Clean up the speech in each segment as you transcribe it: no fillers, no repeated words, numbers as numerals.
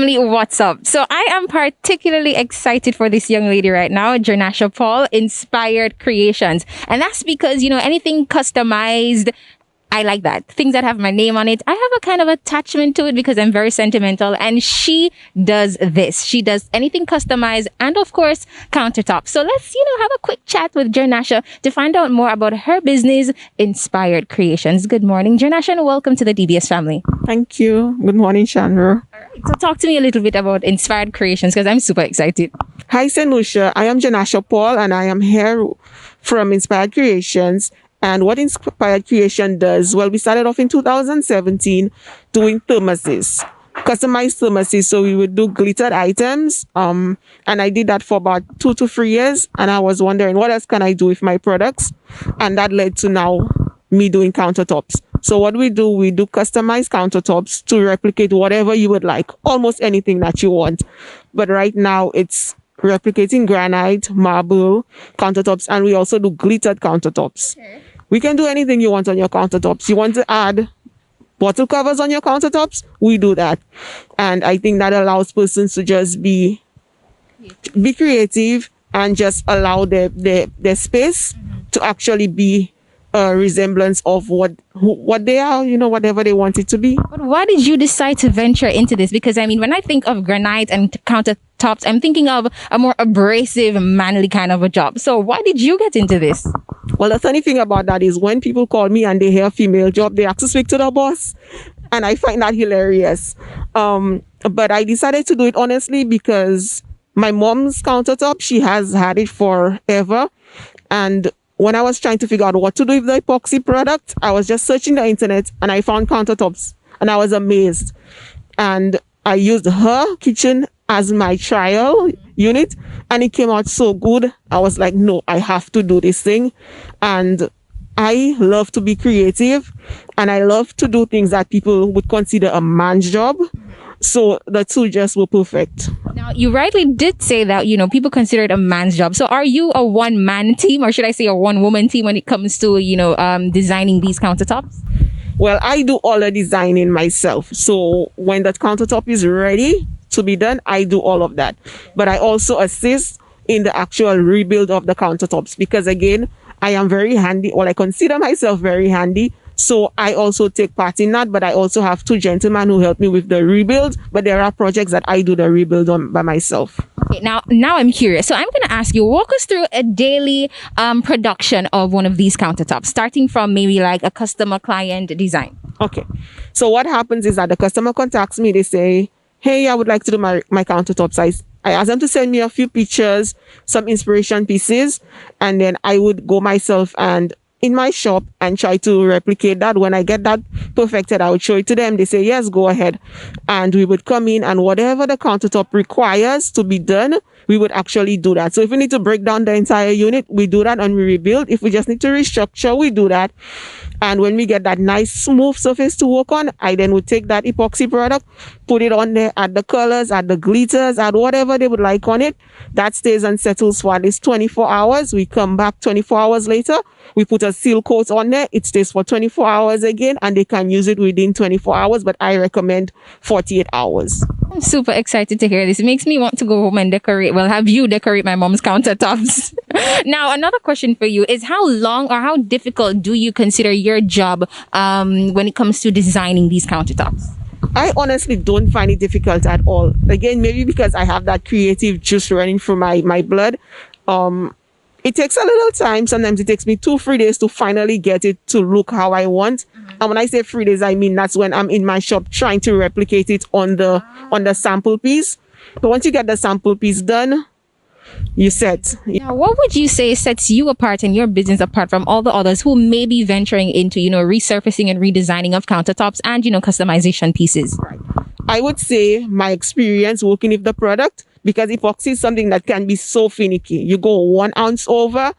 family, what's up? So I am particularly excited for this young lady right now, Jernasha Paul, Inspired Creations. And that's because, anything customized, I like that. Things that have my name on it. I have a kind of attachment to it because I'm very sentimental. And she does this. She does anything customized and, of course, countertop. So let's, have a quick chat with Jernasha to find out more about her business, Inspired Creations. Good morning, Jernasha, and welcome to the DBS family. Thank you. Good morning, Chandra. All right. So talk to me a little bit about Inspired Creations because I'm super excited. Hi, Jernasha. I am Jernasha Paul, and I am here from Inspired Creations. And what Inspired Creation does, well, we started off in 2017 doing thermoses, customized thermoses. So we would do glittered items. And I did that for about 2 to 3 years. And I was wondering, what else can I do with my products? And that led to now me doing countertops. So what we do customized countertops to replicate whatever you would like, almost anything that you want. But right now it's replicating granite, marble, countertops, and we also do glittered countertops. Okay. We can do anything you want on your countertops. You want to add bottle covers on your countertops? We do that. And I think that allows persons to just be creative and just allow their space to actually be a resemblance of what they are, whatever they want it to be. But why did you decide to venture into this? Because when I think of granite and countertops, I'm thinking of a more abrasive, manly kind of a job. So why did you get into this? Well, the funny thing about that is when people call me and they hear female job, they have to speak to the boss. And I find that hilarious. But I decided to do it honestly because my mom's countertop, she has had it forever. And when I was trying to figure out what to do with the epoxy product, I was just searching the internet and I found countertops and I was amazed. And I used her kitchen as my trial unit and it came out so good. I was like, no, I have to do this thing. And I love to be creative and I love to do things that people would consider a man's job. So the two just were perfect. Now, you rightly did say that, people consider it a man's job. So are you a one-man team or should I say a one-woman team when it comes to, designing these countertops? Well, I do all the designing myself. So when that countertop is ready to be done, I do all of that. But I also assist in the actual rebuild of the countertops because, again, I am very handy, or I consider myself very handy. So I also take part in that, but I also have 2 gentlemen who help me with the rebuild. But there are projects that I do the rebuild on by myself. Okay, now I'm curious. So I'm going to ask you, walk us through a daily production of one of these countertops, starting from maybe like a customer client design. Okay. So what happens is that the customer contacts me. They say, hey, I would like to do my countertops. I ask them to send me a few pictures, some inspiration pieces, and then I would go myself and in my shop and try to replicate that. When I get that perfected, I would show it to them. They say, yes, go ahead. And we would come in and whatever the countertop requires to be done, we would actually do that. So if we need to break down the entire unit, we do that and we rebuild. If we just need to restructure, we do that. And when we get that nice smooth surface to work on, I then would take that epoxy product, put it on there, add the colors, add the glitters, add whatever they would like on it. That stays and settles for at least 24 hours. We come back 24 hours later. We put a seal coat on there. It stays for 24 hours again, and they can use it within 24 hours, but I recommend 48 hours. I'm super excited to hear this. It makes me want to go home and decorate. Well, have you decorate my mom's countertops. Now, another question for you is how long or how difficult do you consider your job when it comes to designing these countertops? I honestly don't find it difficult at all. Again, maybe because I have that creative juice running through my blood. It takes a little time. Sometimes it takes me 2-3 days to finally get it to look how I want. And when I say 3 days, I mean that's when I'm in my shop trying to replicate it on the sample piece. But once you get the sample piece done, you set. Now, what would you say sets you apart and your business apart from all the others who may be venturing into, resurfacing and redesigning of countertops and, customization pieces? I would say my experience working with the product, because epoxy is something that can be so finicky. You go 1 ounce over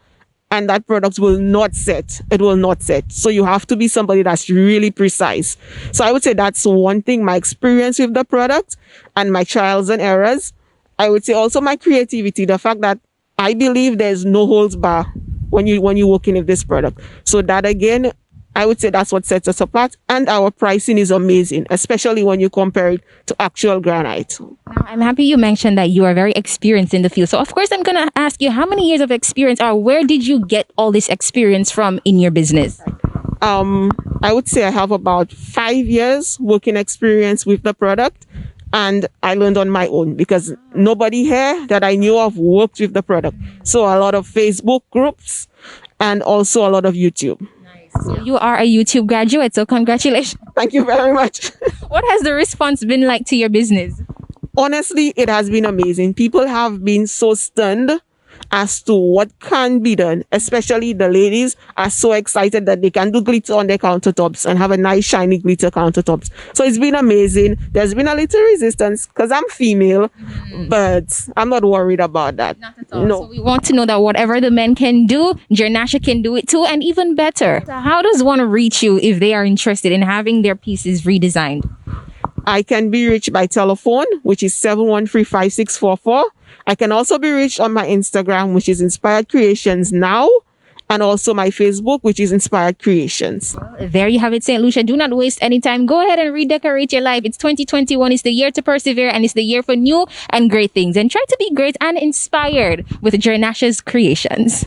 and that product will not set. It will not set. So you have to be somebody that's really precise. So I would say that's one thing, my experience with the product and my trials and errors. I would say also my creativity, the fact that I believe there's no holds bar when you're working with this product. So that again I would say that's what sets us apart. And our pricing is amazing, especially when you compare it to actual granite. Now, I'm happy you mentioned that you are very experienced in the field. So, of course, I'm going to ask you how many years of experience or where did you get all this experience from in your business? I would say I have about 5 years working experience with the product, and I learned on my own because nobody here that I knew of worked with the product. So a lot of Facebook groups and also a lot of YouTube. So you are a YouTube graduate, so congratulations. Thank you very much. What has the response been like to your business? Honestly, it has been amazing. People have been so stunned as to what can be done, especially the ladies are so excited that they can do glitter on their countertops and have a nice shiny glitter countertops. So it's been amazing. There's been a little resistance because I'm female, but I'm not worried about that. Not at all. No. So we want to know that whatever the men can do, Jernasha can do it too, and even better. So how does one reach you if they are interested in having their pieces redesigned? I can be reached by telephone, which is 713-5644. I can also be reached on my Instagram, which is Inspired Creations Now, and also my Facebook, which is Inspired Creations. There you have it, St. Lucia. Do not waste any time. Go ahead and redecorate your life. It's 2021. It's the year to persevere, and it's the year for new and great things. And try to be great and inspired with Jernasha's Creations.